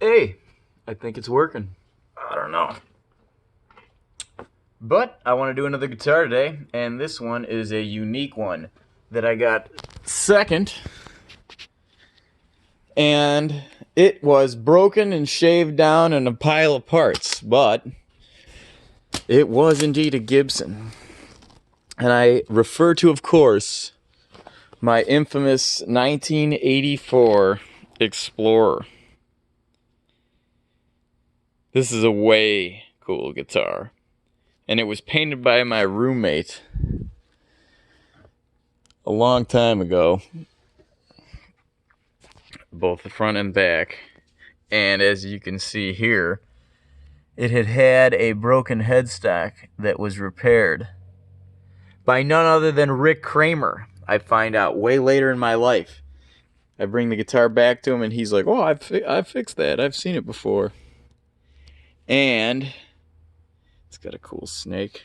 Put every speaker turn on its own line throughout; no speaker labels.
Hey, I think it's working. I don't know. But I want to do another guitar today, and this one is a unique one that I got second. And it was broken and shaved down in a pile of parts, but it was indeed a Gibson. And I refer to, of course, my infamous 1984 Explorer. This is a way cool guitar. And it was painted by my roommate a long time ago. Both the front and back. And as you can see here, it had had a broken headstock that was repaired by none other than Rick Kramer. I find out way later in my life. I bring the guitar back to him and he's like, "Oh, I've fixed that. I've seen it before." And it's got a cool snake.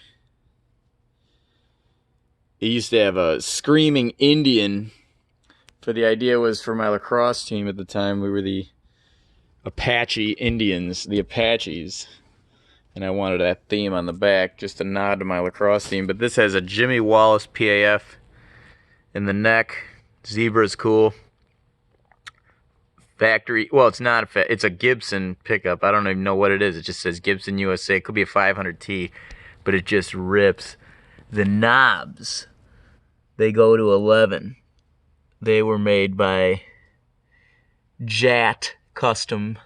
It used to have a screaming Indian. For the idea was for my lacrosse team at the time. We were the Apache Indians, the Apaches. And I wanted that theme on the back, just a nod to my lacrosse team. But this has a Jimmy Wallace PAF in the neck. Zebra's cool. Factory, well, it's not it's a Gibson pickup. I don't even know what it is. It just says Gibson USA. It could be a 500T, but it just rips. The knobs, they go to 11. They were made by Jat Custom.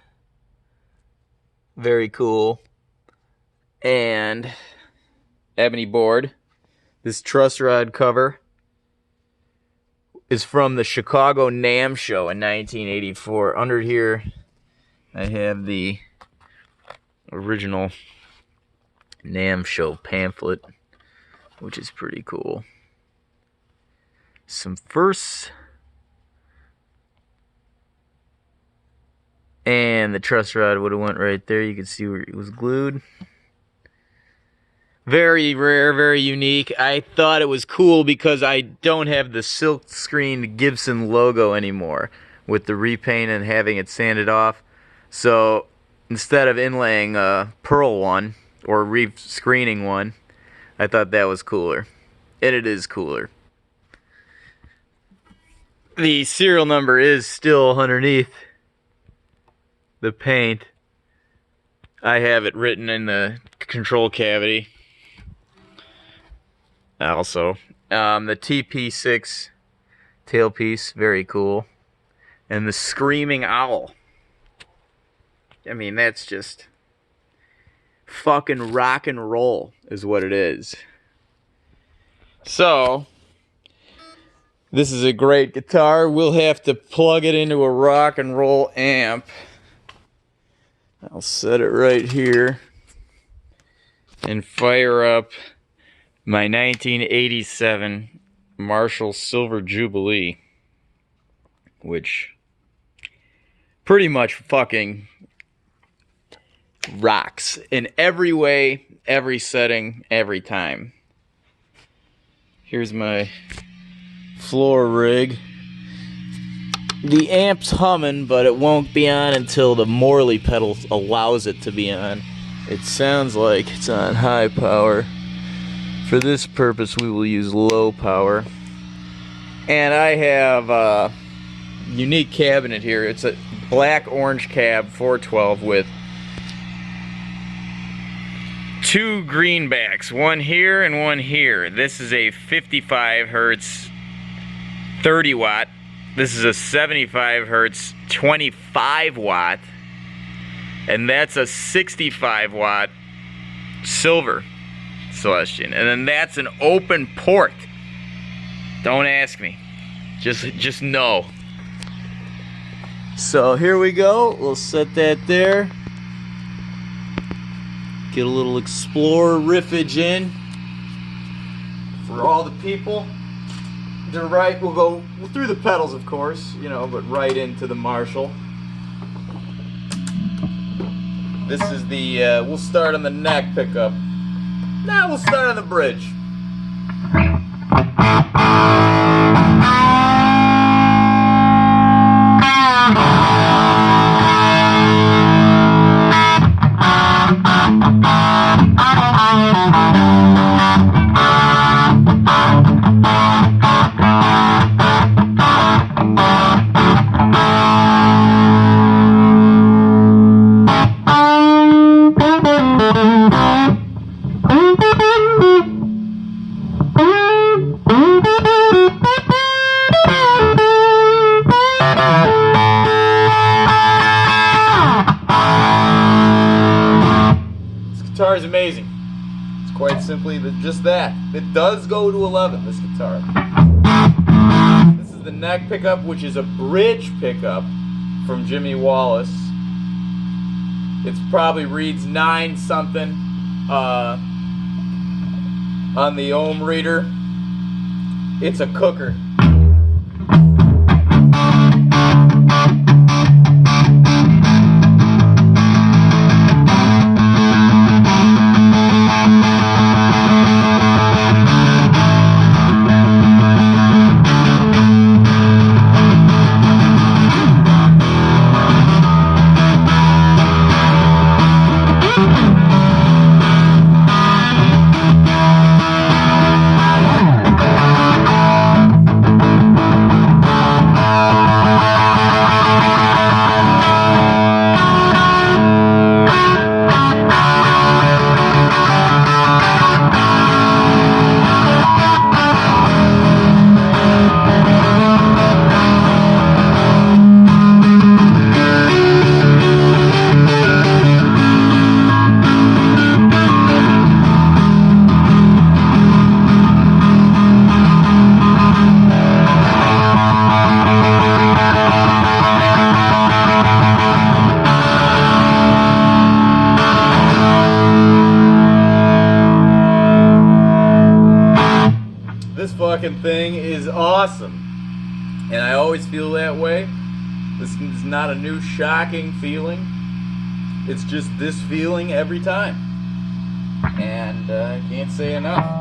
Very cool. And ebony board. This truss rod cover is from the Chicago NAMM show in 1984. Under here, I have the original NAMM show pamphlet, which is pretty cool. Some firsts. And the truss rod would have went right there. You can see where it was glued. Very rare, very unique. I thought it was cool because I don't have the silk screened Gibson logo anymore with the repaint and having it sanded off. So instead of inlaying a pearl one or re-screening one, I thought that was cooler. And it is cooler. The serial number is still underneath the paint. I have it written in the control cavity. Also, the TP6 tailpiece, very cool. And the screaming owl. I mean, that's just fucking rock and roll is what it is. So, this is a great guitar. We'll have to plug it into a rock and roll amp. I'll set it right here and fire up my 1987 Marshall Silver Jubilee, which pretty much fucking rocks in every way, every setting, every time. Here's my floor rig. The amp's humming, but it won't be on until the Morley pedal allows it to be on. It sounds like it's on high power. For this purpose, we will use low power. And I have a unique cabinet here. It's a black-orange cab 412 with two greenbacks, one here and one here. This is a 55 hertz 30 watt. This is a 75 hertz 25 watt. And that's a 65 watt silver Celestian. And then that's an open port. Don't ask me. Just know. So here we go. We'll set that there. Get a little Explorer riffage in for all the people. To right, we'll go through the pedals, of course, you know, but right into the Marshall. This is the, we'll start on the neck pickup. Now we'll start on the bridge. guitar is amazing. It's quite simply just that. It does go to 11, this guitar. This is the neck pickup, which is a bridge pickup from Jimmy Wallace. It probably reads 9 something on the ohm reader. It's a cooker. This fucking thing is awesome, and I always feel that way. This is not a new shocking feeling. It's just this feeling every time, and I can't say enough.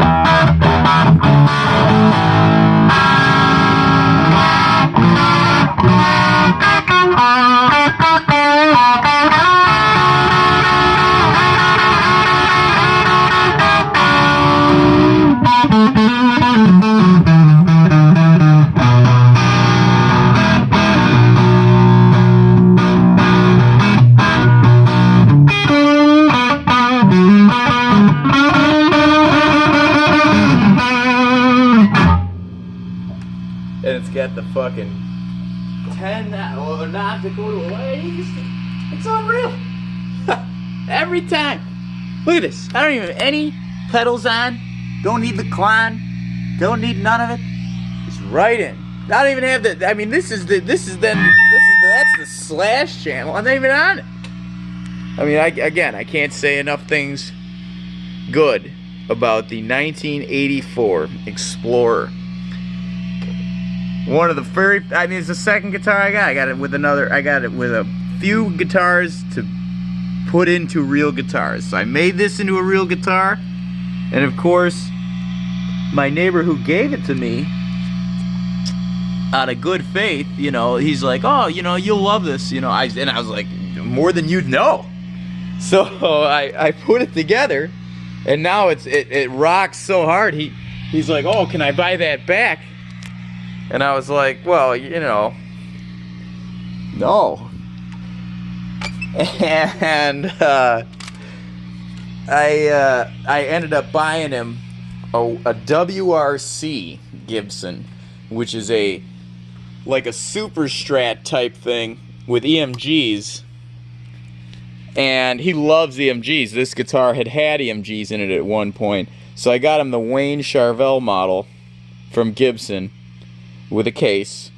And it's got the fucking 10 or not to go to 11. It's unreal. Every time. Look at this. I don't even have any pedals on. Don't need the climb. Don't need none of it. It's right in. I don't even have the. I mean, that's the slash channel. I'm not even on it. I mean, I can't say enough things good about the 1984 Explorer. One of the very, I mean, it's the second guitar I got. I got it with a few guitars to put into real guitars. So I made this into a real guitar. And of course, my neighbor who gave it to me, out of good faith, you know, he's like, oh, you know, you'll love this. You know, and I was like, more than you'd know. So I put it together, and now it rocks so hard. He's like, oh, can I buy that back? And I was like, well, you know, no. And I ended up buying him a WRC Gibson, which is like a super strat type thing with EMGs. And he loves EMGs. This guitar had EMGs in it at one point. So I got him the Wayne Charvel model from Gibson with a case,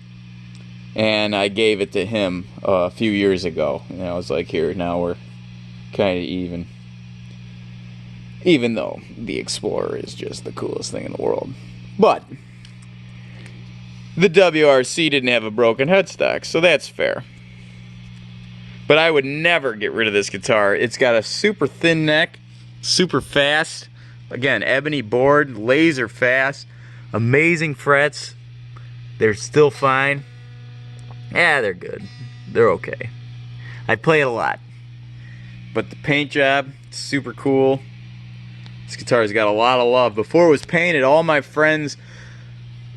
and I gave it to him a few years ago, and I was like, here, now we're kind of even. Even though the Explorer is just the coolest thing in the world. But the WRC didn't have a broken headstock, so that's fair. But I would never get rid of this guitar. It's got a super thin neck, super fast, again, ebony board, laser fast, amazing frets. They're still fine. Yeah, they're good. They're okay. I play it a lot. But the paint job, super cool. This guitar's got a lot of love. Before it was painted, all my friends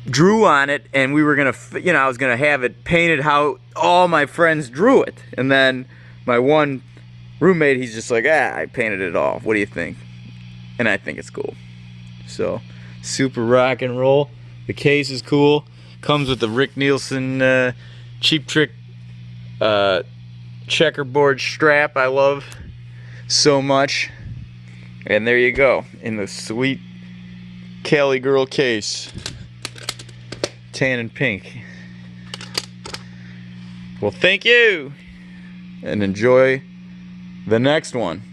drew on it, and we were gonna, you know, I was gonna have it painted how all my friends drew it. And then my one roommate, he's just like, I painted it all. What do you think? And I think it's cool. So, super rock and roll. The case is cool. Comes with the Rick Nielsen Cheap Trick checkerboard strap I love so much. And there you go, in the sweet Cali Girl case. Tan and pink. Well, thank you, and enjoy the next one.